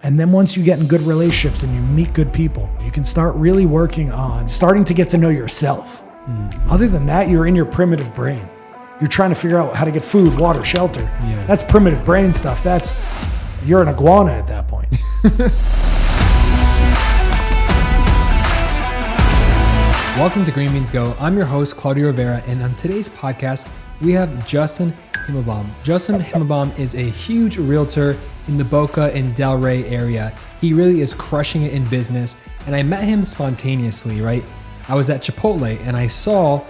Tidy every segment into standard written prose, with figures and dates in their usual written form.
And then once you get in good relationships and you meet good people, you can start really working on starting to get to know yourself. Other than that, you're in your primitive brain. You're trying to figure out how to get food, water, shelter. Yeah. That's primitive brain stuff. You're an iguana at that point. Welcome to Green Beans Go. I'm your host, Claudio Rivera, and on today's podcast, we have Justin Himmelbaum. Justin Himmelbaum is a huge realtor in the Boca and Del Rey area. He really is crushing it in business, and I met him spontaneously, right? I was at Chipotle, and I saw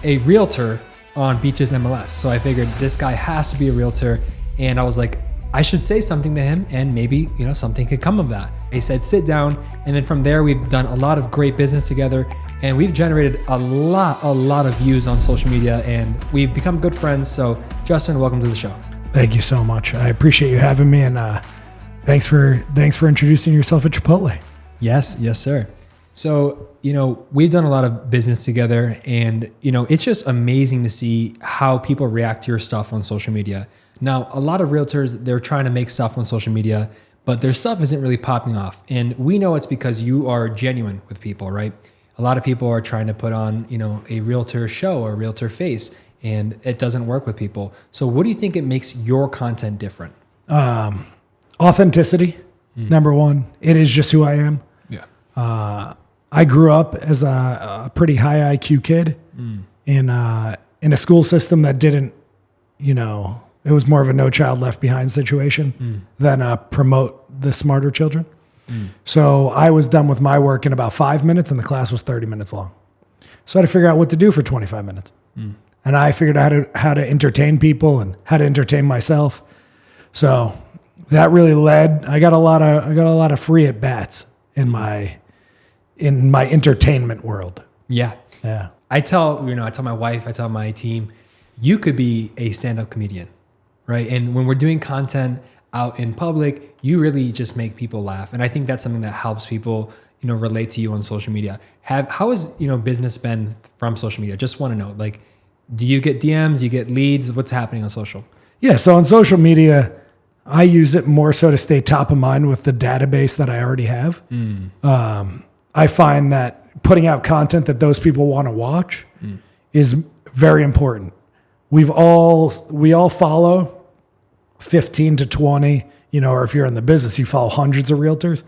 a realtor on Beaches MLS, so I figured this guy has to be a realtor, and I was like, I should say something to him and maybe, something could come of that. He said, sit down. And then from there, we've done a lot of great business together and we've generated a lot of views on social media and we've become good friends. So Justin, welcome to the show. Thank you so much. I appreciate you having me. And thanks for introducing yourself at Chipotle. Yes, sir. So, we've done a lot of business together and, it's just amazing to see how people react to your stuff on social media. Now, a lot of realtors, they're trying to make stuff on social media, but their stuff isn't really popping off. And we know it's because you are genuine with people, right? A lot of people are trying to put on, a realtor show or a realtor face, and it doesn't work with people. So what do you think it makes your content different? Authenticity, number one. It is just who I am. Yeah. I grew up as a pretty high IQ kid in a school system that didn't, it was more of a No Child Left Behind situation than promote the smarter children. So I was done with my work in about 5 minutes and the class was 30 minutes long. So I had to figure out what to do for 25 minutes. And I figured out how to entertain people and how to entertain myself. So that really led, I got a lot of free at bats in my entertainment world. Yeah. I tell my wife, I tell my team, you could be a stand-up comedian. Right. And when we're doing content out in public, you really just make people laugh. And I think that's something that helps people, relate to you on social media. How has, business been from social media? Just want to know, do you get DMs, you get leads? What's happening on social? Yeah. So on social media, I use it more so to stay top of mind with the database that I already have. I find that putting out content that those people want to watch is very important. We all follow 15 to 20, or if you're in the business, you follow hundreds of realtors.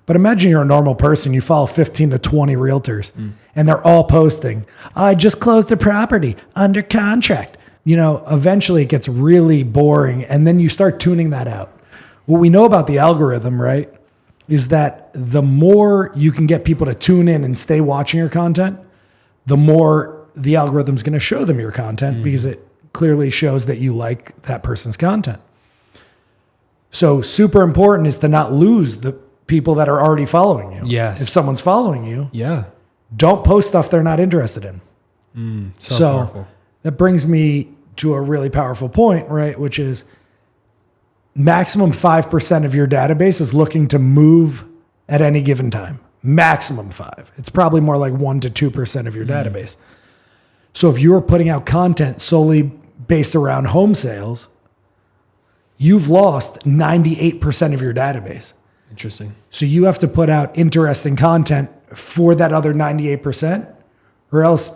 But imagine you're a normal person, you follow 15 to 20 realtors and they're all posting, I just closed a property under contract. Eventually it gets really boring and then you start tuning that out. What we know about the algorithm, right, is that the more you can get people to tune in and stay watching your content, the more the algorithm's going to show them your content because it clearly shows that you like that person's content. So super important is to not lose the people that are already following you. Yes. If someone's following you, yeah, don't post stuff they're not interested in. So powerful. That brings me to a really powerful point, right? Which is maximum 5% of your database is looking to move at any given time. Maximum 5. It's probably more like 1 to 2% of your database. So if you're putting out content solely based around home sales, you've lost 98% of your database. Interesting. So you have to put out interesting content for that other 98%, or else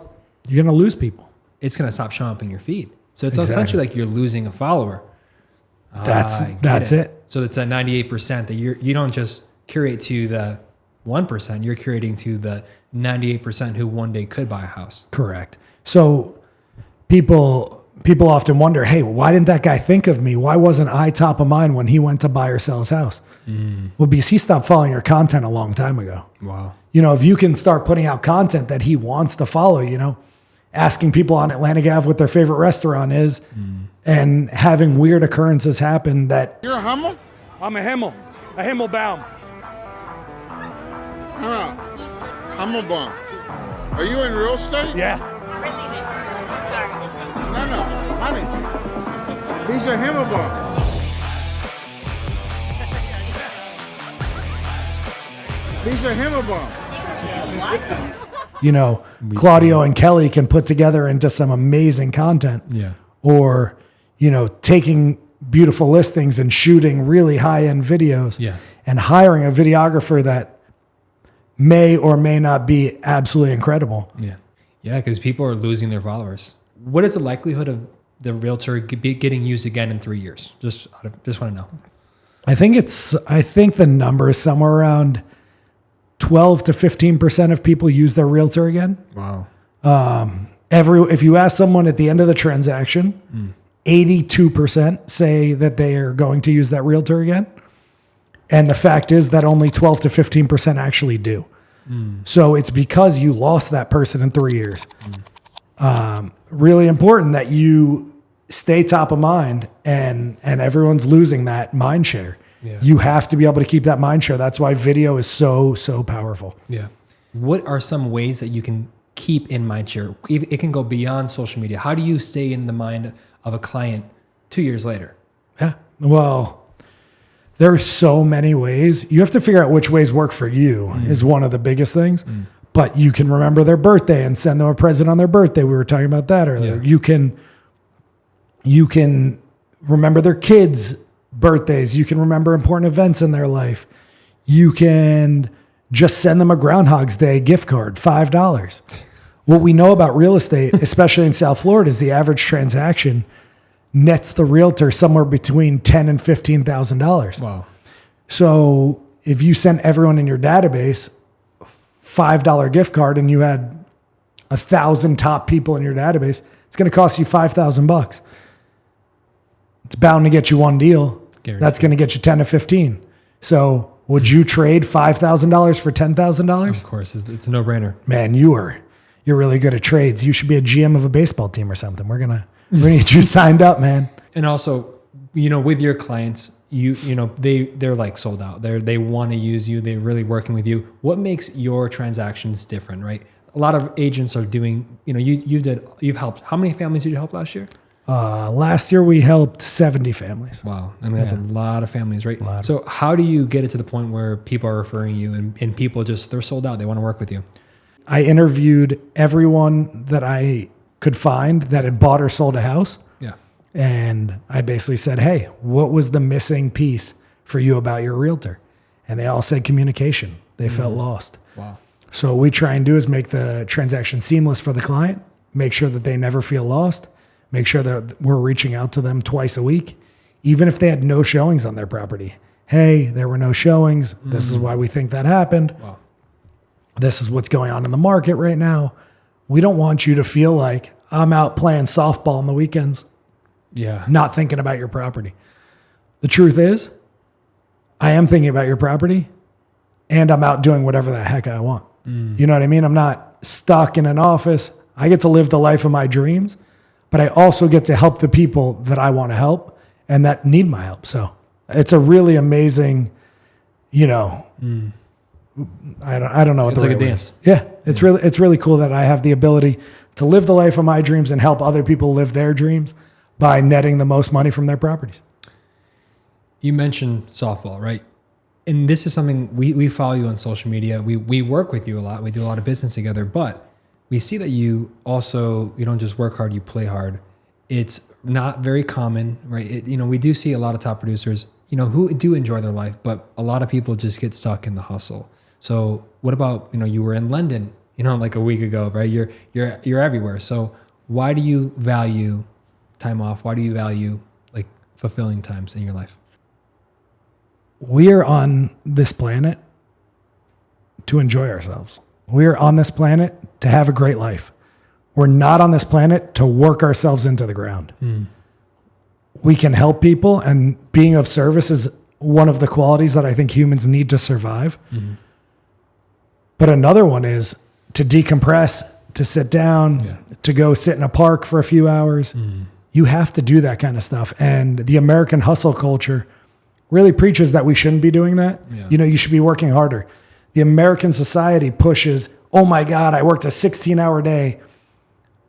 you're going to lose people. It's going to stop showing up in your feed. So it's essentially like you're losing a follower. That's it. So it's that 98% that you don't just curate to the 1%, you're curating to the 98% who one day could buy a house. Correct. So people often wonder, hey, why didn't that guy think of me? Why wasn't I top of mind when he went to buy or sell his house? Well, because he stopped following your content a long time ago. Wow. If you can start putting out content that he wants to follow, asking people on Atlantic Ave what their favorite restaurant is and having weird occurrences happen that... You're a Hummel? I'm a Himmelbaum. Himmelbaum. Are you in real estate? Yeah. No, honey. He's a Himmelbaum. He's a Himmelbaum. Claudio and Kelly can put together into some amazing content. Yeah. Or, taking beautiful listings and shooting really high-end videos Yeah. and hiring a videographer that may or may not be absolutely incredible. Yeah. Yeah, because people are losing their followers. What is the likelihood of the realtor getting used again in 3 years? Just want to know. I think the number is somewhere around 12 to 15% of people use their realtor again. Wow. If you ask someone at the end of the transaction, 82% say that they are going to use that realtor again. And the fact is that only 12 to 15% actually do. So it's because you lost that person in 3 years. Really important that you stay top of mind, and everyone's losing that mind share. Yeah. You have to be able to keep that mind share. That's why video is so powerful. Yeah. What are some ways that you can keep in mind share? It can go beyond social media. How do you stay in the mind of a client 2 years later? Yeah. Well, there are so many ways. You have to figure out which ways work for you is one of the biggest things. But you can remember their birthday and send them a present on their birthday. We were talking about that earlier. Yeah. You can remember their kids' birthdays. You can remember important events in their life. You can just send them a Groundhog's Day gift card, $5. What we know about real estate, especially in South Florida, is the average transaction nets the realtor somewhere between $10,000 and $15,000. Wow. So if you sent everyone in your database $5 gift card and you had 1,000 top people in your database, it's going to cost you $5,000. It's bound to get you one deal. Guaranteed. That's going to get you 10 to 15. So would you trade $5,000 for $10,000? Of course. It's a no-brainer. Man, you're really good at trades. You should be a GM of a baseball team or something. We're gonna get you signed up, man. And also, with your clients, they're like sold out. They want to use you. They're really working with you. What makes your transactions different, right? A lot of agents are doing, you've helped. How many families did you help last year? Last year we helped 70 families. Wow. I mean, that's a lot of families, right? So how do you get it to the point where people are referring you and people they're sold out. They want to work with you? I interviewed everyone that I could find that had bought or sold a house. Yeah. And I basically said, hey, what was the missing piece for you about your realtor? And they all said communication. They felt lost. Wow. So what we try and do is make the transaction seamless for the client, make sure that they never feel lost, make sure that we're reaching out to them twice a week, even if they had no showings on their property. Hey, there were no showings. This is why we think that happened. Wow. This is what's going on in the market right now. We don't want you to feel like I'm out playing softball on the weekends, not thinking about your property. The truth is, I am thinking about your property and I'm out doing whatever the heck I want. You know what I mean? I'm not stuck in an office. I get to live the life of my dreams, but I also get to help the people that I want to help and that need my help. So it's a really amazing, I don't know what it's the like right a word dance. is. Yeah, it's really cool that I have the ability to live the life of my dreams and help other people live their dreams by netting the most money from their properties. You mentioned softball, right? And this is something we follow you on social media. We work with you a lot. We do a lot of business together, but we see that you don't just work hard, you play hard. It's not very common, right? We do see a lot of top producers, who do enjoy their life, but a lot of people just get stuck in the hustle. So what about, you were in London, like a week ago, right? You're everywhere. So why do you value time off? Why do you value like fulfilling times in your life? We are on this planet to enjoy ourselves. We are on this planet to have a great life. We're not on this planet to work ourselves into the ground. We can help people, and being of service is one of the qualities that I think humans need to survive. But another one is to decompress, to sit down, to go sit in a park for a few hours. You have to do that kind of stuff. And the American hustle culture really preaches that we shouldn't be doing that. You should be working harder. The American society pushes, oh my God, I worked a 16-hour day,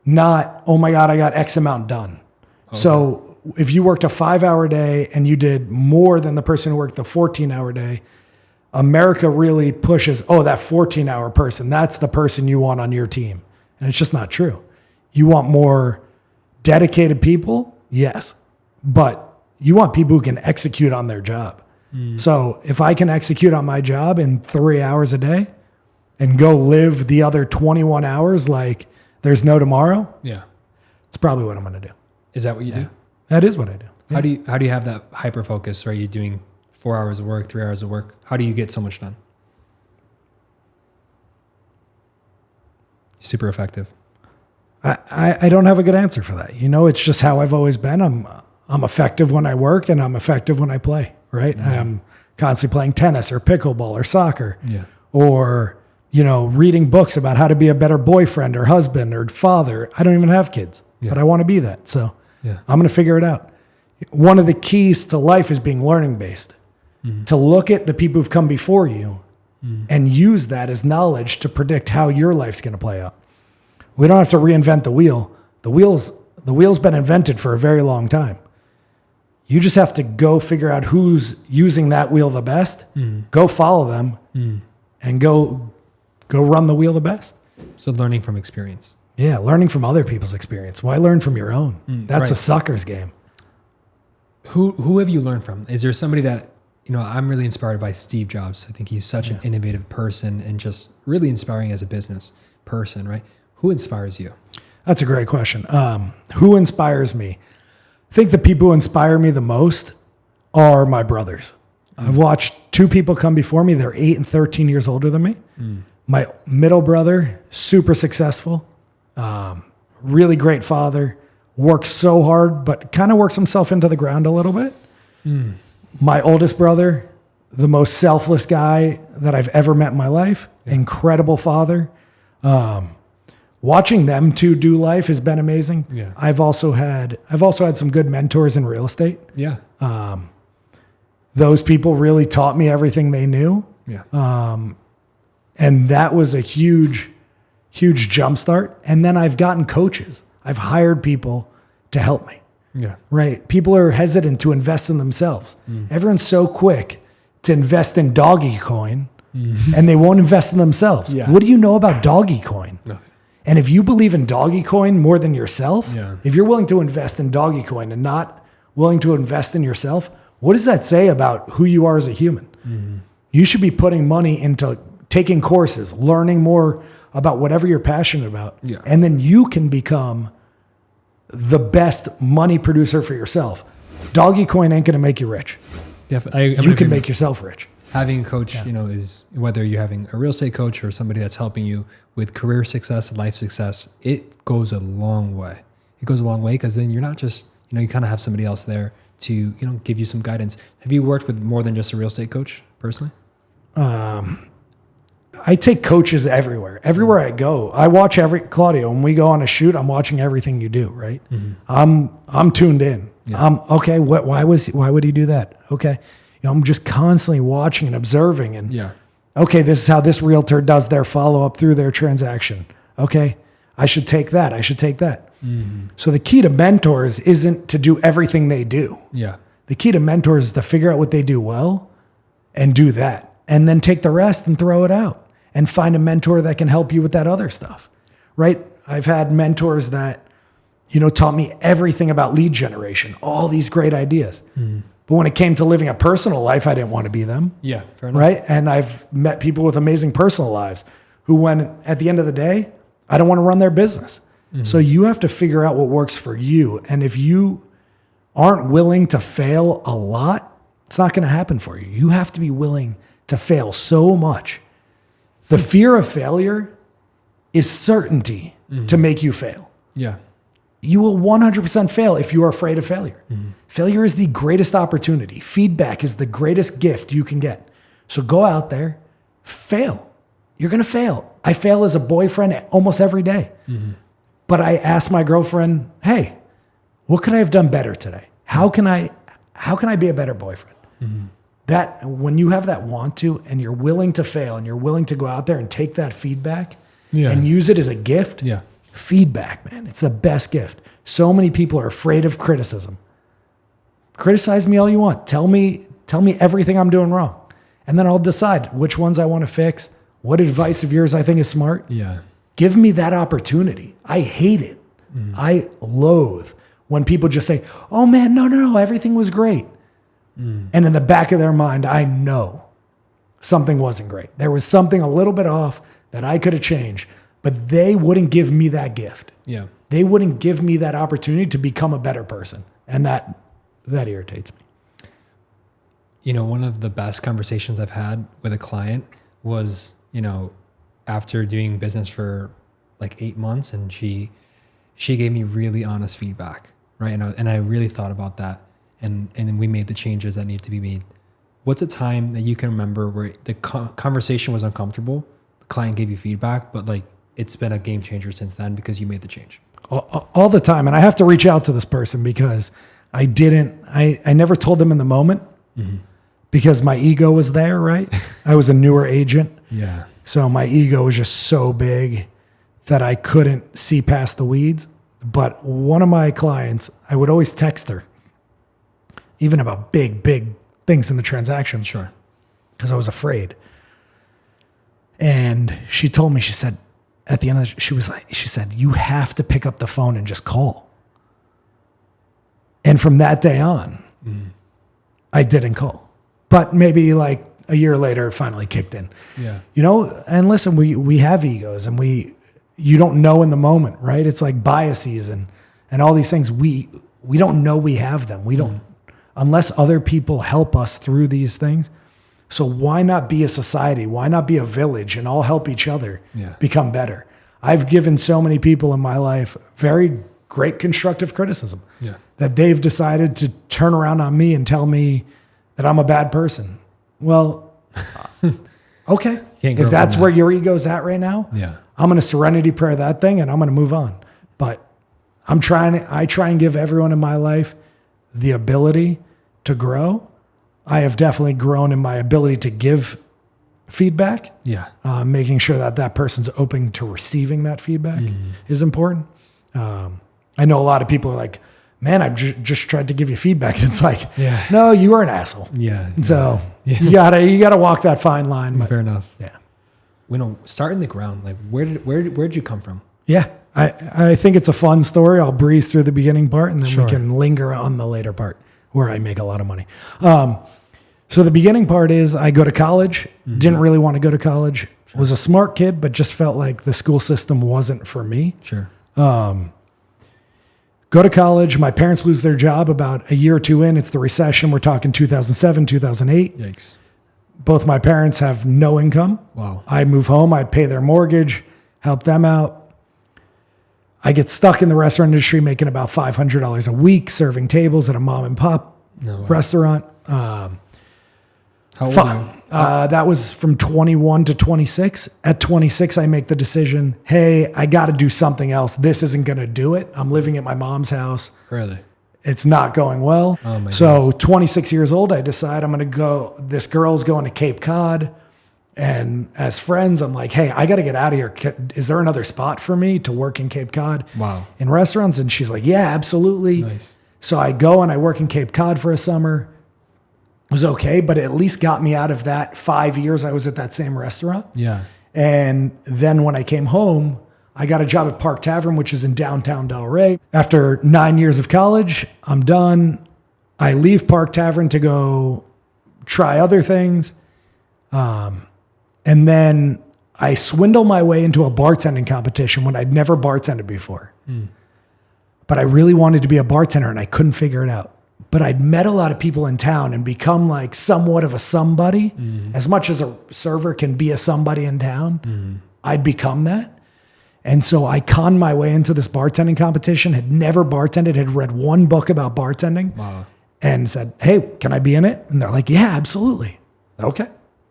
not, oh my God, I got X amount done. Okay. So if you worked a 5-hour day and you did more than the person who worked the 14-hour day, America really pushes, oh, that 14-hour person, that's the person you want on your team. And it's just not true. You want more dedicated people? Yes. But You want people who can execute on their job. So if I can execute on my job in 3 hours a day and go live the other 21 hours like there's no tomorrow, Yeah. it's probably what I'm going to do. Is that what you do? That is what I do. How do you have that hyper focus? Are you doing 4 hours of work, 3 hours of work? How do you get so much done? Super effective. I don't have a good answer for that. It's just how I've always been. I'm effective when I work and I'm effective when I play, right? Mm-hmm. I'm constantly playing tennis or pickleball or soccer Yeah. or, reading books about how to be a better boyfriend or husband or father. I don't even have kids, but I want to be that. So Yeah. I'm going to figure it out. One of the keys to life is being learning based, to look at the people who've come before you and use that as knowledge to predict how your life's going to play out. We don't have to reinvent the wheel. The wheel's been invented for a very long time. You just have to go figure out who's using that wheel the best, go follow them, and go run the wheel the best. So learning from experience. Yeah, learning from other people's experience. Why learn from your own? That's right. a sucker's game. Who have you learned from? Is there somebody that, I'm really inspired by Steve Jobs. I think he's such an innovative person and just really inspiring as a business person, right? Who inspires you? That's a great question. Who inspires me? I think the people who inspire me the most are my brothers. I've watched two people come before me. They're 8 and 13 years older than me. My middle brother, super successful, really great father, works so hard, but kind of works himself into the ground a little bit. My oldest brother, the most selfless guy that I've ever met in my life, incredible father. Watching them two do life has been amazing. Yeah. I've also had some good mentors in real estate. Yeah. Those people really taught me everything they knew. Yeah. And that was a huge jumpstart. And then I've gotten coaches. I've hired people to help me, Yeah. right? People are hesitant to invest in themselves. Everyone's so quick to invest in doggy coin and they won't invest in themselves. Yeah. What do you know about doggy coin? Nothing. And if you believe in doggy coin more than yourself, Yeah. if you're willing to invest in doggy coin and not willing to invest in yourself, what does that say about who you are as a human? You should be putting money into taking courses, learning more about whatever you're passionate about. Yeah. And then you can become the best money producer for yourself. Doggy coin ain't going to make you rich. You can make yourself rich. Having a coach, is whether you're having a real estate coach or somebody that's helping you with career success, life success, it goes a long way. It goes a long way because then you're not just, you kind of have somebody else there to, give you some guidance. Have you worked with more than just a real estate coach personally? I take coaches everywhere. Everywhere I go, I watch Claudio, when we go on a shoot, I'm watching everything you do, right? I'm tuned in. Yeah. Okay. Why would he do that? Okay. I'm just constantly watching and observing and okay, this is how this realtor does their follow-up through their transaction. Okay. I should take that. So the key to mentors isn't to do everything they do. Yeah. The key to mentors is to figure out what they do well and do that. And then take the rest and throw it out and find a mentor that can help you with that other stuff, right? I've had mentors that, taught me everything about lead generation, all these great ideas. But when it came to living a personal life, I didn't want to be them. Yeah. Fair enough. Right. And I've met people with amazing personal lives who, when at the end of the day, I don't want to run their business. So you have to figure out what works for you. And if you aren't willing to fail a lot, it's not going to happen for you. You have to be willing to fail so much. The fear of failure is certainty to make you fail. Yeah. You will 100% fail if you are afraid of failure. Failure is the greatest opportunity. Feedback is the greatest gift you can get. So go out there, fail. You're going to fail. I fail as a boyfriend almost every day. But I ask my girlfriend, hey, what could I have done better today? How can I be a better boyfriend? That when you have that want to, and you're willing to fail and you're willing to go out there and take that feedback and use it as a gift. Yeah. Feedback, man, it's the best gift. So many people are afraid of criticism. Criticize me all you want. Tell me everything I'm doing wrong. And then I'll decide which ones I want to fix, what advice of yours I think is smart. Yeah. Give me that opportunity. I hate it. I loathe when people just say, oh man, no, everything was great. And in the back of their mind, I know something wasn't great. There was something a little bit off that I could have changed, but they wouldn't give me that gift. Yeah. They wouldn't give me that opportunity to become a better person. And that irritates me. You know, one of the best conversations I've had with a client was, you know, after doing business for like 8 months, and she gave me really honest feedback, right? And I really thought about that, and we made the changes that need to be made. What's a time that you can remember where the conversation was uncomfortable, the client gave you feedback, but like it's been a game changer since then because you made the change? All the time. And I have to reach out to this person because I never told them in the moment because my ego was there, right? I was a newer agent. Yeah. So my ego was just so big that I couldn't see past the weeds. But one of my clients, I would always text her, even about big things in the transaction. Sure. Because I was afraid. And she told me, she said, at the end of she said, you have to pick up the phone and just call. And from that day on, I didn't call. But maybe like a year later, it finally kicked in. Yeah. You know, and listen, we have egos and you don't know in the moment, right? It's like biases and all these things. We don't know we have them. We don't, unless other people help us through these things. So why not be a society? Why not be a village and all help each other become better? I've given so many people in my life very great constructive criticism that they've decided to turn around on me and tell me that I'm a bad person. Well, okay. If that's where your ego's at right now, I'm going to serenity prayer that thing and I'm going to move on. But I try and give everyone in my life the ability to grow. I have definitely grown in my ability to give feedback. Making sure that person's open to receiving that feedback is important. I know a lot of people are like, man, I've just tried to give you feedback. And it's like, no, you are an asshole. And so you gotta walk that fine line. But, fair enough. Yeah. We know, start in the ground. Like where'd you come from? Yeah. I think it's a fun story. I'll breeze through the beginning part and then we can linger on the later part where I make a lot of money. So the beginning part is I go to college, didn't really want to go to college, was a smart kid, but just felt like the school system wasn't for me. Go to college. My parents lose their job about a year or two in. It's the recession. We're talking 2007, 2008. Yikes. Both my parents have no income. Wow. I move home. I pay their mortgage, help them out. I get stuck in the restaurant industry, making about $500 a week, serving tables at a mom and pop restaurant. How old are you? That was from 21 to 26. At 26, I make the decision, hey, I got to do something else. This isn't going to do it. I'm living at my mom's house. Really? It's not going well. Oh my so goodness. 26 years old, I decide I'm going to go. This girl's going to Cape Cod. And as friends, I'm like, hey, I got to get out of here. Is there another spot for me to work in Cape Cod? Wow. In restaurants? And she's like, yeah, absolutely. Nice. So I go and I work in Cape Cod for a summer. It was okay, but it at least got me out of that 5 years I was at that same restaurant. Yeah. And then when I came home, I got a job at Park Tavern, which is in downtown Delray. After 9 years of college, I'm done. I leave Park Tavern to go try other things. And then I swindle my way into a bartending competition when I'd never bartended before. But I really wanted to be a bartender and I couldn't figure it out. But I'd met a lot of people in town and become like somewhat of a somebody. As much as a server can be a somebody in town, I'd become that. And so I conned my way into this bartending competition, had never bartended, had read one book about bartending and said, hey, can I be in it? And they're like, yeah, absolutely. Okay.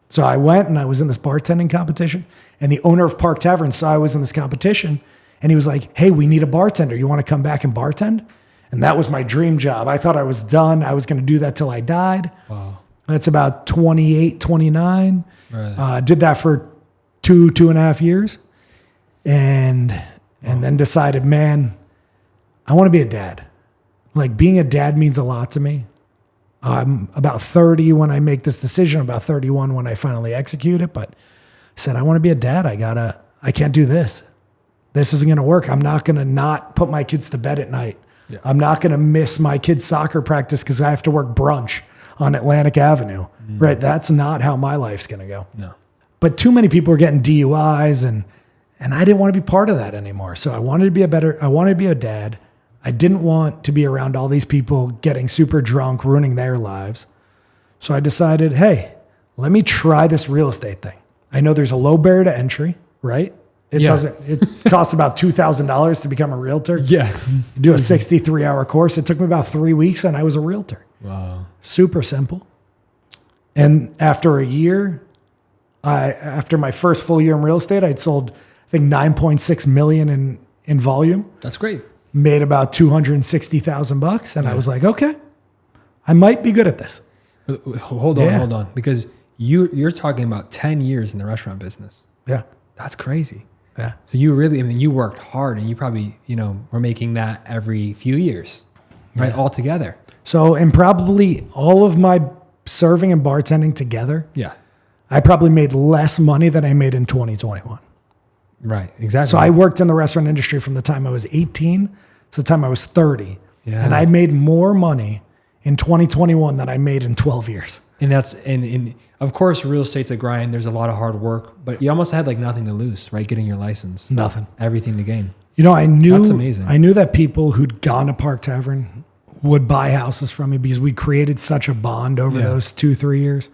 So I went and I was in this bartending competition and the owner of Park Tavern saw I was in this competition and he was like, hey, we need a bartender. You want to come back and bartend? And that was my dream job. I thought I was done. I was going to do that till I died. Wow. That's about 28, 29. Right. Did that for 2.5 years. And then decided, man, I want to be a dad. Like being a dad means a lot to me. I'm about 30 when I make this decision, about 31 when I finally execute it. But I said, I want to be a dad. I can't do this. This isn't going to work. I'm not going to not put my kids to bed at night. Yeah. I'm not going to miss my kid's soccer practice because I have to work brunch on Atlantic Avenue, right? That's not how my life's going to go. No. But too many people were getting DUIs and I didn't want to be part of that anymore. So I wanted to be a dad. I didn't want to be around all these people getting super drunk, ruining their lives. So I decided, hey, let me try this real estate thing. I know there's a low barrier to entry, right? It costs about $2,000 to become a realtor. Yeah. You do a 63-hour course. It took me about 3 weeks and I was a realtor. Wow. Super simple. And after a year, after my first full year in real estate, I'd sold, I think, 9.6 million in volume. That's great. Made about $260,000. And I was like, okay, I might be good at this. Hold on. Because you're talking about 10 years in the restaurant business. Yeah. That's crazy. Yeah. So you worked hard and you probably, were making that every few years, right? All together. So, and probably all of my serving and bartending together, Yeah. I probably made less money than I made in 2021. Right. Exactly. So I worked in the restaurant industry from the time I was 18 to the time I was 30. Yeah. And I made more money in 2021 than I made in 12 years. And that's, and of course, real estate's a grind. There's a lot of hard work, but you almost had like nothing to lose, right? Getting your license. Nothing. Everything to gain. I knew That's amazing. I knew that people who'd gone to Park Tavern would buy houses from me because we created such a bond over those 2-3 years.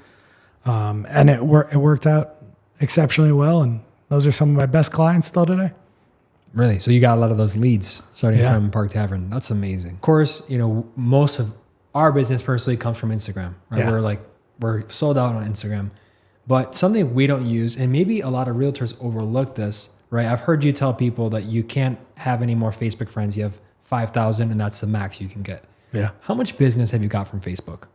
And it worked out exceptionally well. And those are some of my best clients still today. Really? So you got a lot of those leads starting from Park Tavern. That's amazing. Of course, most of our business personally comes from Instagram, right? Yeah. We're sold out on Instagram, but something we don't use, and maybe a lot of realtors overlook this, right? I've heard you tell people that you can't have any more Facebook friends. You have 5,000 and that's the max you can get. Yeah. How much business have you got from Facebook?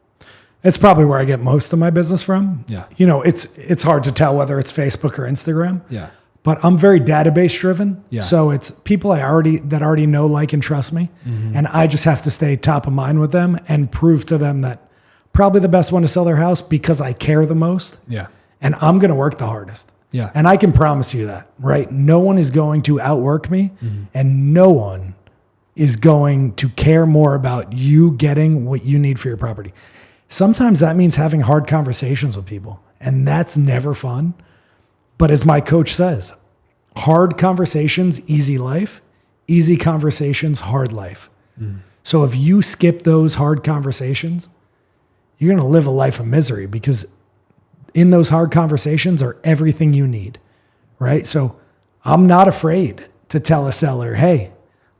It's probably where I get most of my business from. Yeah. It's hard to tell whether it's Facebook or Instagram. Yeah. But I'm very database driven. Yeah. So it's people that already know, like, and trust me. Mm-hmm. And I just have to stay top of mind with them and prove to them that probably the best one to sell their house because I care the most. Yeah. And I'm going to work the hardest. Yeah. And I can promise you that, right? No one is going to outwork me and no one is going to care more about you getting what you need for your property. Sometimes that means having hard conversations with people, and that's never fun. But as my coach says, hard conversations, easy life, easy conversations, hard life. So if you skip those hard conversations, you're going to live a life of misery because in those hard conversations are everything you need, right? So I'm not afraid to tell a seller, hey,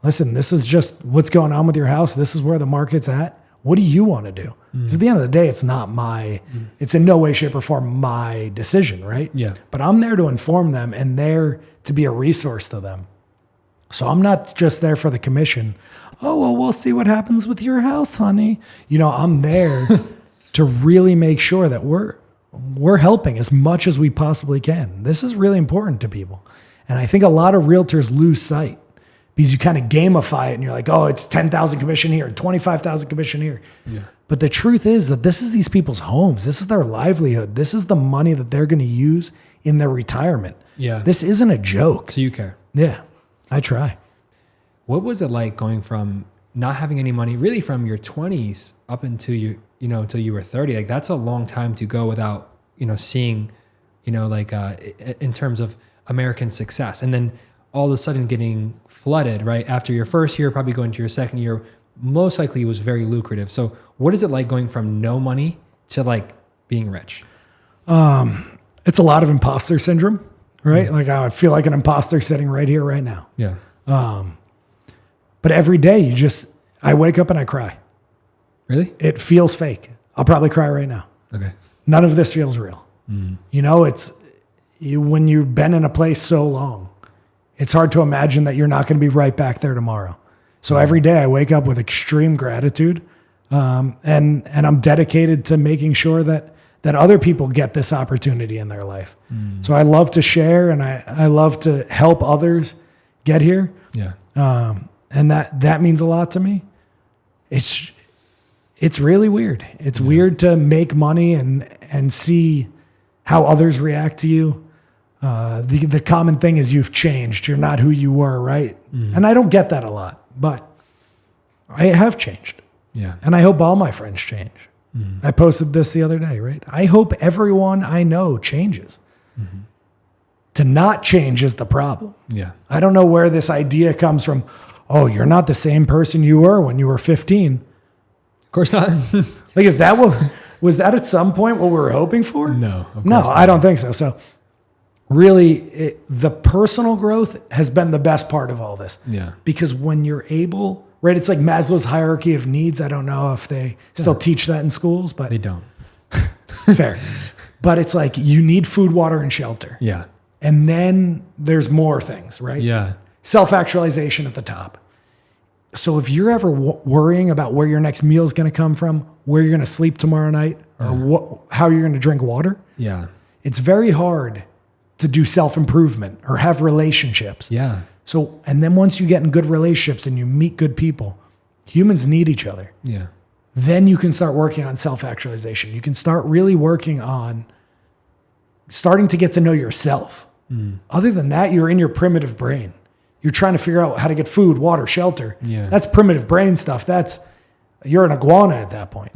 listen, this is just what's going on with your house. This is where the market's at. What do you want to do? Because at the end of the day, it's not it's in no way, shape, or form my decision, right? Yeah. But I'm there to inform them and there to be a resource to them. So I'm not just there for the commission. Oh, well, we'll see what happens with your house, honey. I'm there to really make sure that we're helping as much as we possibly can. This is really important to people. And I think a lot of realtors lose sight because you kind of gamify it and you're like, oh, it's 10,000 commission here and 25,000 commission here. Yeah. But the truth is that this is these people's homes. This is their livelihood. This is the money that they're going to use in their retirement. Yeah. This isn't a joke. So you care. Yeah, I try. What was it like going from not having any money, really from your 20s up until until you were 30? Like that's a long time to go without, seeing, in terms of American success. And then all of a sudden getting flooded, right? After your first year, probably going to your second year, most likely was very lucrative. So what is it like going from no money to like being rich? It's a lot of imposter syndrome, right? Like I feel like an imposter sitting right here, right now. Yeah. But every day I wake up and I cry. Really? It feels fake. I'll probably cry right now. Okay. None of this feels real. When you've been in a place so long, it's hard to imagine that you're not going to be right back there tomorrow. So every day I wake up with extreme gratitude, and I'm dedicated to making sure that other people get this opportunity in their life. So I love to share and I love to help others get here. Yeah. And that means a lot to me. It's really weird. It's weird to make money and see how others react to you. The common thing is you've changed. You're not who you were, right? And I don't get that a lot, but I have changed. Yeah. And I hope all my friends change. I posted this the other day, right? I hope everyone I know changes. To not change is the problem. Yeah. I don't know where this idea comes from. Oh, you're not the same person you were when you were 15. Of course not. Like, is that what, was that at some point what we were hoping for? No, of course No, not. I don't think so. So really the personal growth has been the best part of all this. Yeah. Because when you're able, right? It's like Maslow's hierarchy of needs. I don't know if they still teach that in schools, but They don't. fair. But it's like you need food, water, and shelter. Yeah. And then there's more things, right? Yeah. Self-actualization at the top. So if you're ever worrying about where your next meal is going to come from, where you're going to sleep tomorrow night, or how you're going to drink water, Yeah. it's very hard to do self-improvement or have relationships. Yeah. So, and then once you get in good relationships and you meet good people, humans need each other. Yeah. Then you can start working on self-actualization. You can start really working on starting to get to know yourself. Other than that, you're in your primitive brain. You're trying to figure out how to get food, water, shelter. Yeah. That's primitive brain stuff. You're an iguana at that point.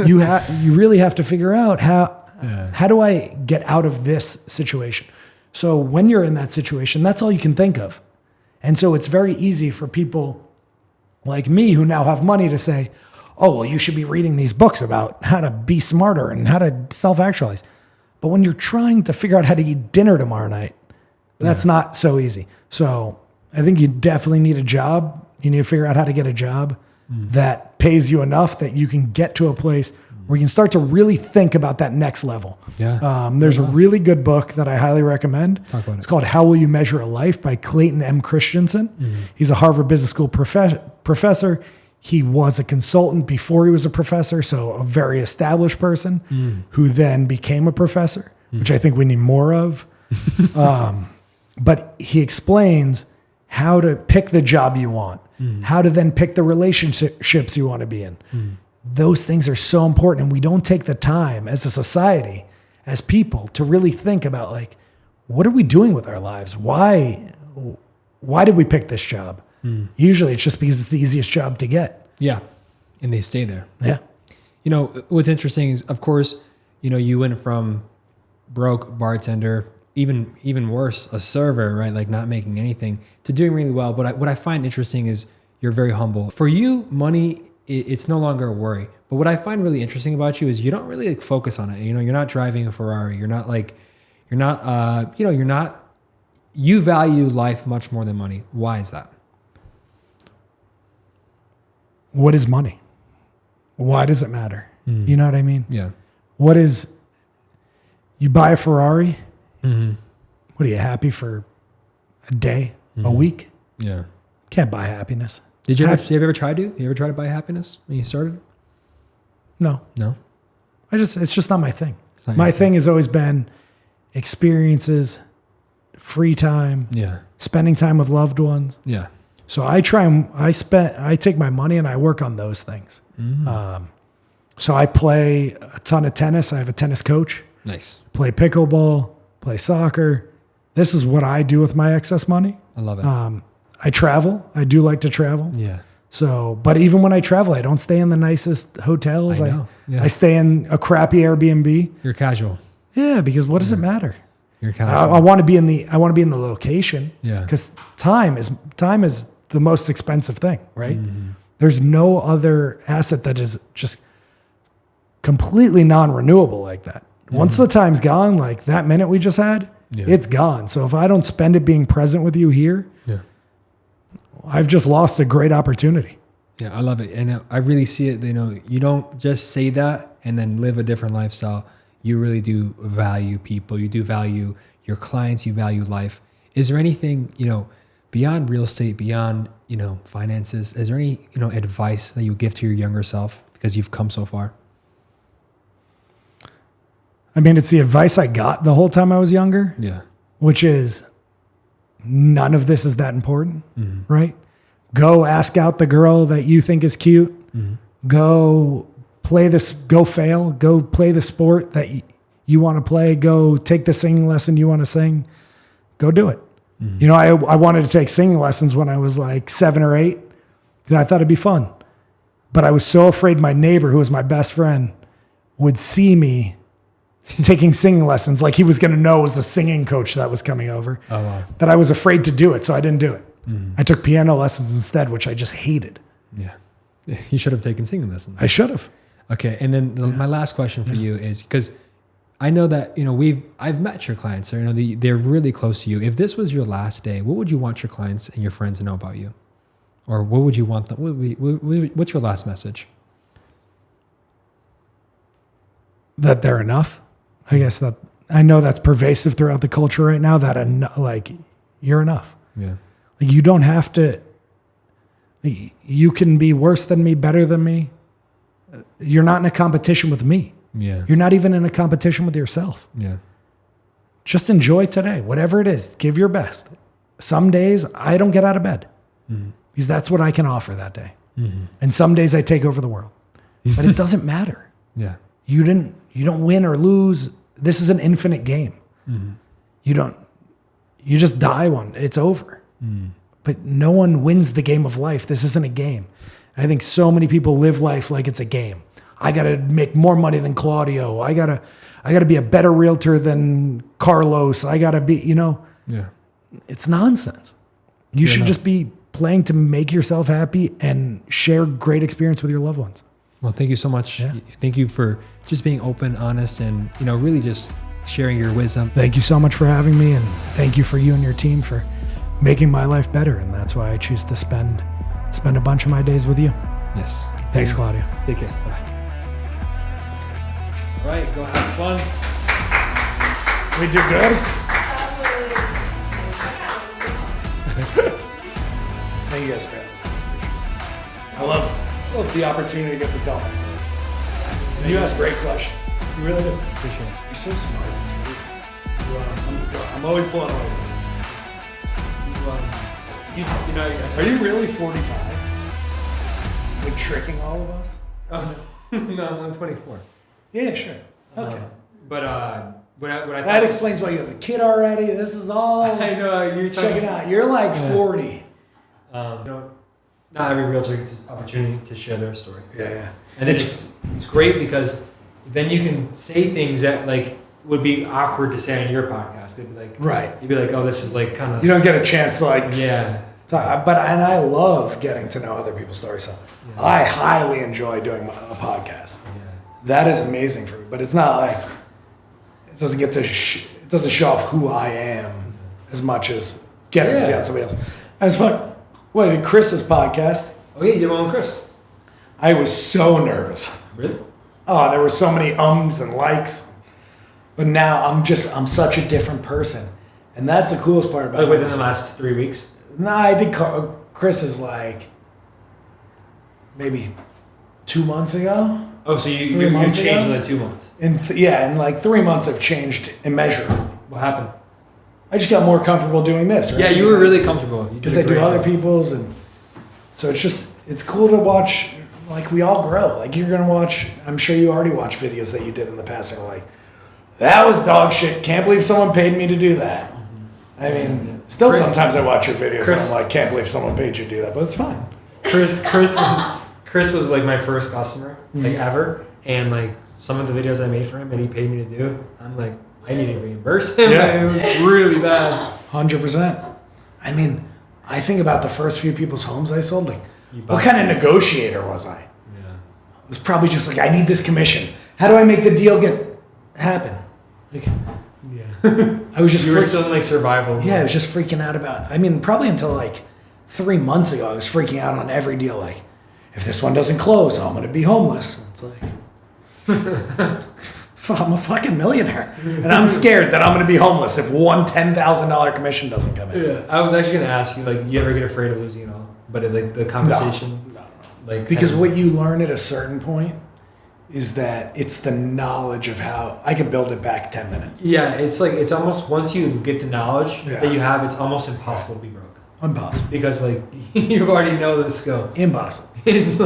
You really have to figure out how do I get out of this situation? So when you're in that situation, that's all you can think of. And so it's very easy for people like me who now have money to say, oh, well, you should be reading these books about how to be smarter and how to self-actualize. But when you're trying to figure out how to eat dinner tomorrow night, that's not so easy. So I think you definitely need a job. You need to figure out how to get a job that pays you enough that you can get to a place where you can start to really think about that next level. Yeah. There's a really good book that I highly recommend. Talk about It's it. called How Will You Measure a Life by Clayton M. Christensen. He's a Harvard Business School professor. He was a consultant before he was a professor, so a very established person who then became a professor, which I think we need more of. But he explains how to pick the job you want, how to then pick the relationships you want to be in. Those things are so important, and we don't take the time as a society, as people, to really think about, like, what are we doing with our lives? Why did we pick this job? Usually it's just because it's the easiest job to get. Yeah. And they stay there. Yeah. You know, what's interesting is, of course, you know, you went from broke bartender, even worse, a server, right? Like not making anything, to doing really well. But what I find interesting is you're very humble. For you, money, it's no longer a worry. But what I find really interesting about you is you don't really like focus on it. You know, you're not driving a Ferrari. You value life much more than money. Why is that? What is money? Why does it matter? You know what I mean? Yeah. You buy a Ferrari? What are you happy for a day, a week? Yeah. Can't buy happiness. Did you ever try to? You ever try to buy happiness when you started? No. No. It's just not my thing. not My your thing has always been experiences, free time, Yeah. spending time with loved ones. Yeah. So I take my money and I work on those things. So I play a ton of tennis. I have a tennis coach. Nice. Play pickleball, play soccer. This is what I do with my excess money. I love it. I travel. I do like to travel. Yeah. So, but even when I travel, I don't stay in the nicest hotels. I know. Yeah. I stay in a crappy Airbnb. You're casual. Yeah, because what does it matter? You're casual. I want to be in the location. Yeah. Because time is the most expensive thing, right? There's no other asset that is just completely non-renewable like that. Once the time's gone, like that minute we just had, it's gone. So if I don't spend it being present with you here, Yeah. I've just lost a great opportunity. Yeah, I love it. And I really see it. You know, you don't just say that and then live a different lifestyle. You really do value people. You do value your clients. You value life. Is there anything, you know, beyond real estate, beyond, you know, finances, is there any, you know, advice that you give to your younger self because you've come so far? I mean, it's the advice I got the whole time I was younger, Yeah. which is none of this is that important, right? Go ask out the girl that you think is cute. Go play this, go fail, go play the sport that you want to play. Go take the singing lesson you want to sing. Go do it. You know, I wanted to take singing lessons when I was like 7 or 8 because I thought it'd be fun. But I was so afraid my neighbor, who was my best friend, would see me taking singing lessons, like he was going to know it was the singing coach that was coming over, that I was afraid to do it. So I didn't do it. I took piano lessons instead, which I just hated. Yeah. You should have taken singing lessons. I should have. Okay. And then my last question for you is, because I know that, I've met your clients, so, they're really close to you. If this was your last day, what would you want your clients and your friends to know about you? Or what would you want them, what's your last message? That they're enough. I guess that I know that's pervasive throughout the culture right now, that you're enough. Yeah. Like you don't have to, you can be worse than me, better than me. You're not in a competition with me. Yeah. You're not even in a competition with yourself. Yeah. Just enjoy today, whatever it is, give your best. Some days I don't get out of bed because that's what I can offer that day. And some days I take over the world, but it doesn't matter. Yeah. You don't win or lose. This is an infinite game. You just die it's over. But no one wins the game of life. This isn't a game. I think so many people live life like it's a game. I got to make more money than Claudio. I got to be a better realtor than Carlos. I got to be, Yeah. it's nonsense. You should just be playing to make yourself happy and share great experience with your loved ones. Well, thank you so much. Yeah. Thank you for just being open, honest, and, really just sharing your wisdom. Thank you so much for having me. And thank you for you and your team for making my life better. And that's why I choose to spend a bunch of my days with you. Yes. Thanks, Claudio. Take care. Bye. All right, go have fun. We do good? Thank you guys for having me. I love the opportunity to get to tell my stories. And you ask great questions. You really do. Appreciate it. You're so smart. I'm always blown away. Are you really 45? Like tricking all of us? Oh, no, I'm 24. Yeah, sure. Okay. But what I thought That explains why you have a kid already. This is all. I know you're Check it out. You're like 40. Not every realtor gets an opportunity to share their story. Yeah. And it's great because then you can say things that would be awkward to say on your podcast. It'd be like, right. You'd be like, oh, this is kind of. You don't get a chance to Yeah. talk, and I love getting to know other people's stories. So I highly enjoy doing a podcast. Yeah. That is amazing for me. But it's not like it doesn't get to it doesn't show off who I am as much as getting to be on somebody else. As fun. What did Chris's podcast? Oh yeah, you have on Chris. I was so nervous. Really? Oh, there were so many ums and likes. But now I'm such a different person. And that's the coolest part about it. Within the last 3 weeks? No, I did Chris's maybe 2 months ago. Oh, so you changed in 2 months? In 3 months I've changed immeasurably. What happened? I just got more comfortable doing this, right? Yeah, you were really comfortable. Because I do other people's, and so it's cool to watch. We all grow. You're gonna watch. I'm sure you already watched videos that you did in the past, and you're like, that was dog shit. Can't believe someone paid me to do that. I mean, still sometimes I watch your videos and I'm like, can't believe someone paid you to do that, but it's fine. Chris was my first customer ever, and some of the videos I made for him and he paid me to do, I'm like, I need to reimburse him. Yeah. It was really bad. 100%. I mean, I think about the first few people's homes I sold. What kind of negotiator was I? Yeah. It was probably just I need this commission. How do I make the deal happen? Yeah. I was just. You were still in survival. Yeah, I was just freaking out about. I mean, probably until 3 months ago, I was freaking out on every deal. If this one doesn't close, I'm gonna be homeless. It's I'm a fucking millionaire, and I'm scared that I'm gonna be homeless if one $10,000 commission doesn't come in. Yeah, I was actually gonna ask you, you ever get afraid of losing it all? But the conversation, no. Because what you learn at a certain point is that it's the knowledge of how I can build it back 10 minutes. Yeah, it's almost once you get the knowledge that you have, it's almost impossible to be broke. Impossible. Because you already know the skill. Impossible. It's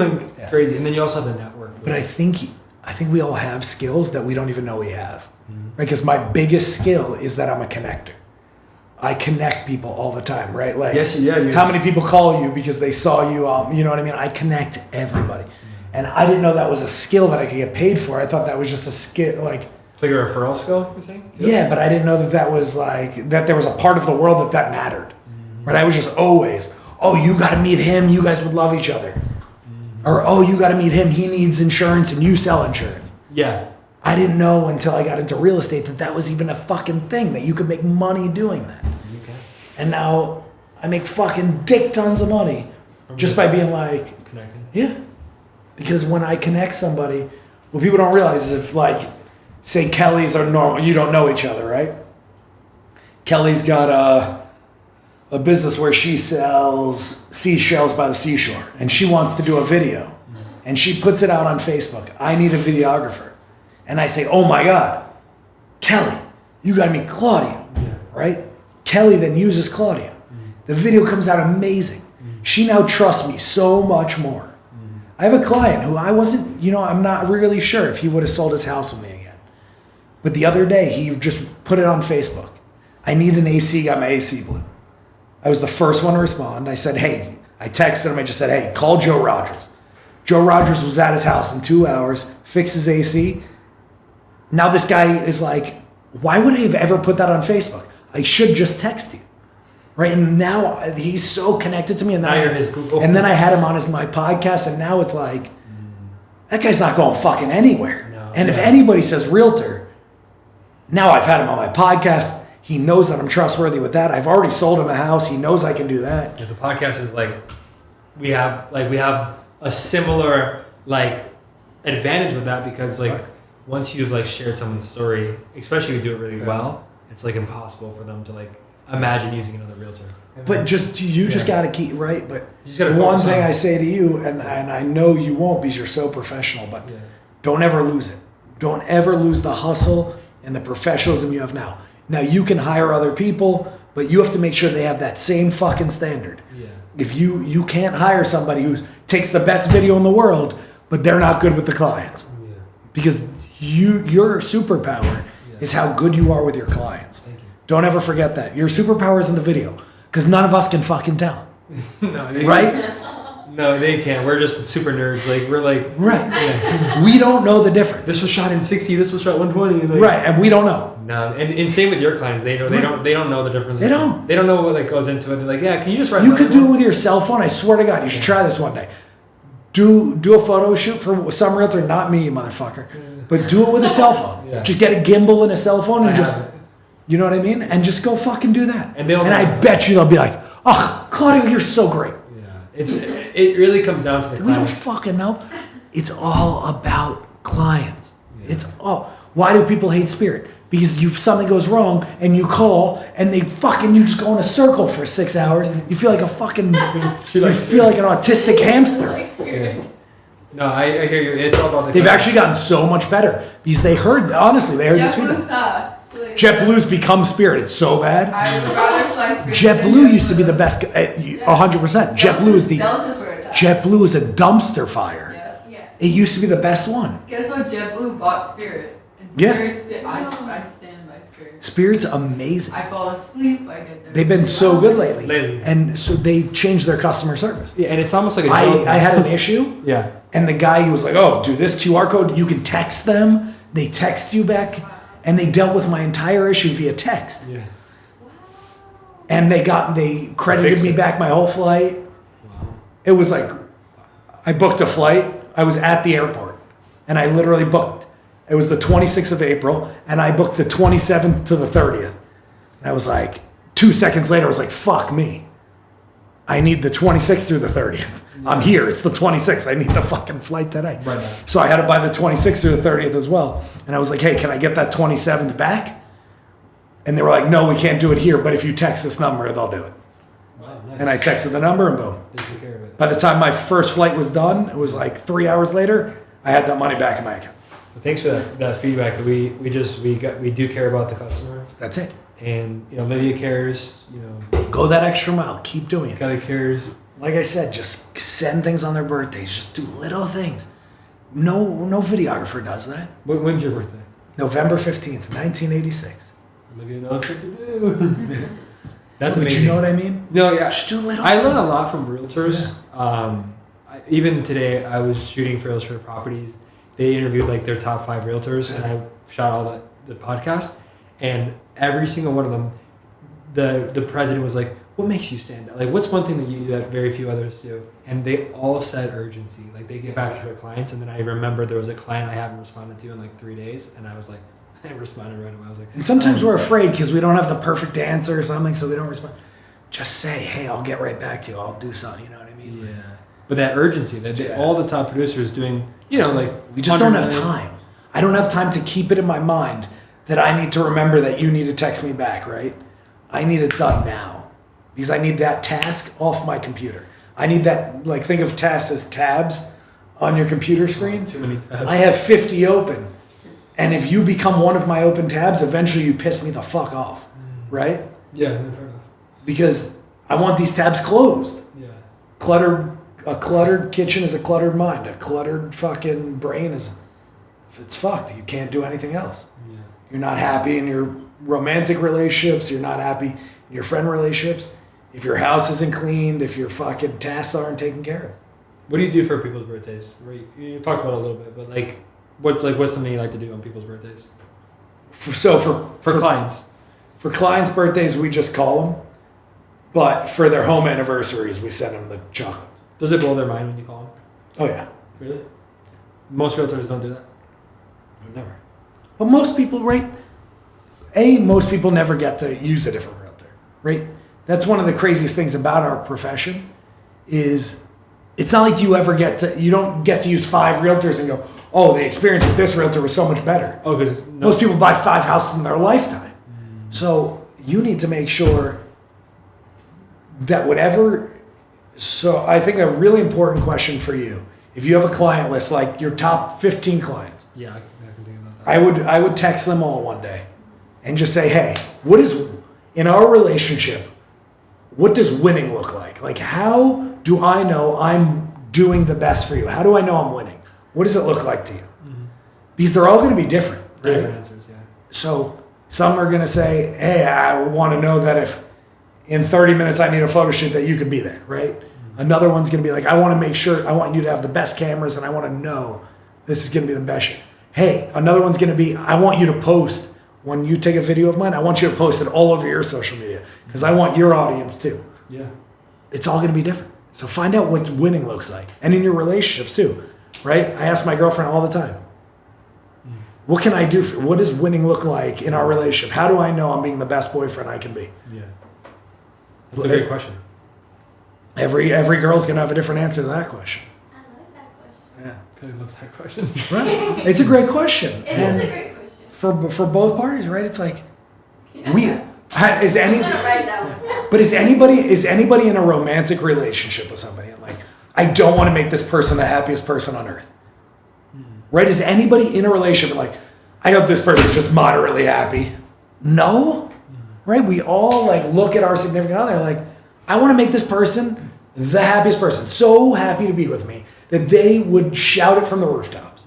crazy, and then you also have the network. But I think we all have skills that we don't even know we have, right? Because my biggest skill is that I'm a connector. I connect people all the time, right? How many people call you because they saw you? You know what I mean? I connect everybody. And I didn't know that was a skill that I could get paid for. I thought that was just a skill, like. It's like a referral skill, you're saying? Yeah, but I didn't know that was like, that there was a part of the world that mattered. Right? I was just always, oh, you got to meet him. You guys would love each other. Or, oh, you got to meet him. He needs insurance and you sell insurance. Yeah. I didn't know until I got into real estate that was even a fucking thing, that you could make money doing that. Okay. And now I make fucking dick tons of money just by being like, connecting. Yeah. Because when I connect somebody, what people don't realize is if, like, say Kelly's are normal, you don't know each other, right? Kelly's got a business where she sells seashells by the seashore, and she wants to do a video, and she puts it out on Facebook. I need a videographer. And I say, oh my God, Kelly, you got to meet Claudia, right? Kelly then uses Claudia. The video comes out amazing. She now trusts me so much more. I have a client who I wasn't, I'm not really sure if he would have sold his house with me again. But the other day, he just put it on Facebook. I need an AC, got my AC blew. I was the first one to respond. I said, hey, I texted him. I just said, hey, call Joe Rogers. Joe Rogers was at his house in 2 hours, fixed his AC. Now this guy is like, why would I have ever put that on Facebook? I should just text you. Right? And now he's so connected to me. And then, I had him on my podcast. And now it's like, that guy's not going fucking anywhere. No, and if anybody says realtor, now I've had him on my podcast. He knows that I'm trustworthy with that. I've already sold him a house. He knows I can do that. Yeah, the podcast is like, we have a similar advantage with that because once you've shared someone's story, especially if you do it really well, it's impossible for them to imagine using another realtor. But just got to keep right. But one thing I say to you, and I know you won't because you're so professional, but don't ever lose it. Don't ever lose the hustle and the professionalism you have now. Now you can hire other people, but you have to make sure they have that same fucking standard. Yeah. If you can't hire somebody who takes the best video in the world, but they're not good with the clients, because your superpower is how good you are with your clients. Thank you. Don't ever forget that. Your superpower is in the video, because none of us can fucking tell. Right? No, they can't. We're just super nerds. We're right. Yeah. We don't know the difference. This was shot in 60. This was shot 120. Right, and we don't know. No, and same with your clients. They don't know the difference. They don't. They don't know what goes into it. They're like, yeah, can you just write? You could do it with your cell phone. I swear to God, you should try this one day. Do a photo shoot for some realtor, not me, you motherfucker. But do it with a cell phone. Yeah. Just get a gimbal and a cell phone and you know what I mean? And just go fucking do that. And I bet you they'll be like, oh, Claudio, you're so great. It really comes down to the clients. We don't fucking know. It's all about clients. Yeah. It's all. Why do people hate Spirit? Because something goes wrong and you call and you just go in a circle for 6 hours. You feel like a fucking, you feel like an autistic hamster. Yeah. No, I hear you. It's all about the They've actually gotten so much better because they heard this feedback. JetBlue's become Spirit. It's so bad. I would rather fly Spirit. JetBlue used to be the best. 100%. JetBlue is a dumpster fire. Yeah. It used to be the best one. Guess what? JetBlue bought Spirit. And I stand by Spirit. Spirit's amazing. I fall asleep. I get there. They've been so good lately. And so they changed their customer service. Yeah, and it's almost like I had an issue. Yeah. And the guy, he was like, "Oh, do this QR code. You can text them. They text you back." And they dealt with my entire issue via text. Yeah. And they credited me back my whole flight. Wow. It was like, I booked a flight. I was at the airport. And I literally booked. It was the 26th of April. And I booked the 27th to the 30th. And I was like, 2 seconds later, I was like, fuck me. I need the 26th through the 30th. I'm here. It's the 26th. I need the fucking flight today. Right. So I had to buy the 26th through the 30th as well. And I was like, hey, can I get that 27th back? And they were like, no, we can't do it here. But if you text this number, they'll do it. Wow, nice. And I texted the number and boom. They took care of it. By the time my first flight was done, it was like 3 hours later, I had that money back in my account. Well, thanks for that feedback. We do care about the customer. That's it. And Lydia cares. Go that extra mile. Keep doing it. Kelly cares. Like I said, just send things on their birthdays. Just do little things. No videographer does that. When's your birthday? November 15th, 1986. Olivia knows what to do. That's amazing. But you know what I mean? No, yeah. Just do little I things. learn a lot from realtors. Yeah. even today, I was shooting for Illustrated Properties. They interviewed like their top 5 realtors, and I shot all the podcasts. And every single one of them, the president was like, "What makes you stand out? Like, what's one thing that you do that very few others do?" And they all said urgency. Like, they get back to their clients. And then I remember there was a client I haven't responded to in like 3 days, and I was like, I responded right away. I was like, and sometimes we're afraid because we don't have the perfect answer or something, so we don't respond. Just say, "Hey, I'll get right back to you. I'll do something." You know what I mean? yeah. But that urgency that all the top producers doing, you know, like we just don't have 100 million. time. I don't have time to keep it in my mind that I need to remember that you need to text me back, right? I need it done now because I need that task off my computer. I need that, like, think of tasks as tabs on your computer screen. Too many tabs. I have 50 open. And if you become one of my open tabs, eventually you piss me the fuck off, right? Yeah, fair enough. Because I want these tabs closed. Yeah. A cluttered kitchen is a cluttered mind. A cluttered fucking brain is, if it's fucked, you can't do anything else. Yeah. You're not happy in your romantic relationships. You're not happy in your friend relationships. If your house isn't cleaned, if your fucking tasks aren't taken care of. What do you do for people's birthdays? You talked about it a little bit, but like, what's something you like to do on people's birthdays? For clients. For clients' birthdays, we just call them. But for their home anniversaries, we send them the chocolates. Does it blow their mind when you call them? Oh, yeah. Really? Most realtors don't do that. Never. But most people, right? Most people never get to use a different realtor, right? That's one of the craziest things about our profession is it's not like you don't get to use 5 realtors and go, "Oh, the experience with this realtor was so much better." Oh, because Most people buy 5 houses in their lifetime. So you need to make sure that so I think a really important question for you, if you have a client list, like your top 15 clients, yeah, I can think about that. I would text them all one day and just say, "Hey, in our relationship, what does winning look like? Like, how do I know I'm doing the best for you? How do I know I'm winning? What does it look like to you?" Mm-hmm. Because they're all going to be different, right? Different answers, yeah. So some are going to say, "Hey, I want to know that if in 30 minutes I need a photo shoot that you could be there," right? Mm-hmm. Another one's going to be like, "I want to make sure, I want you to have the best cameras and I want to know this is going to be the best shit." Hey, another one's going to be, "I want you to post, when you take a video of mine, I want you to post it all over your social media because I want your audience too." Yeah. It's all going to be different. So find out what winning looks like. And in your relationships too, right? I ask my girlfriend all the time, what can I do? What does winning look like in our relationship? How do I know I'm being the best boyfriend I can be? Yeah. That's a great question. Every girl's going to have a different answer to that question. I like that question. Yeah. Cody loves that question. Right. It's a great question. It is a great question. For both parties, right? It's like, Yeah. is I'm any, gonna write that one. but is anybody in a romantic relationship with somebody and like, I don't want to make this person the happiest person on earth? Right? Is anybody in a relationship like, I hope this person's just moderately happy? No. Right? We all like look at our significant other like, I want to make this person the happiest person, so happy to be with me that they would shout it from the rooftops.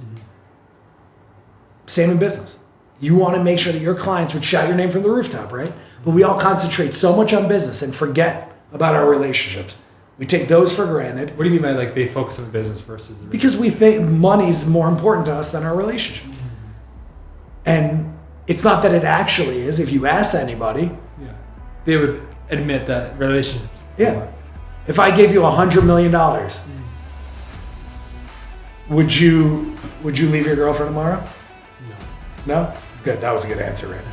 Same in business. You want to make sure that your clients would shout your name from the rooftop, right? But we all concentrate so much on business and forget about our relationships. We take those for granted. What do you mean by like they focus on business versus the Because we think money's more important to us than our relationships. And it's not that it actually is. If you ask anybody, yeah, they would admit that relationships. yeah. If I gave you $100 million, would you leave your girlfriend tomorrow? No. No? Good. That was a good answer, Randy.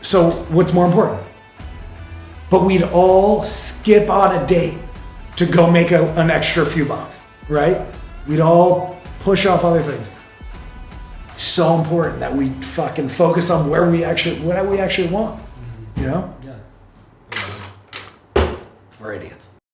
So what's more important? But we'd all skip on a date to go make an extra few bucks, right? We'd all push off other things. So important that we fucking focus on what we actually want, you know? Yeah. We're idiots.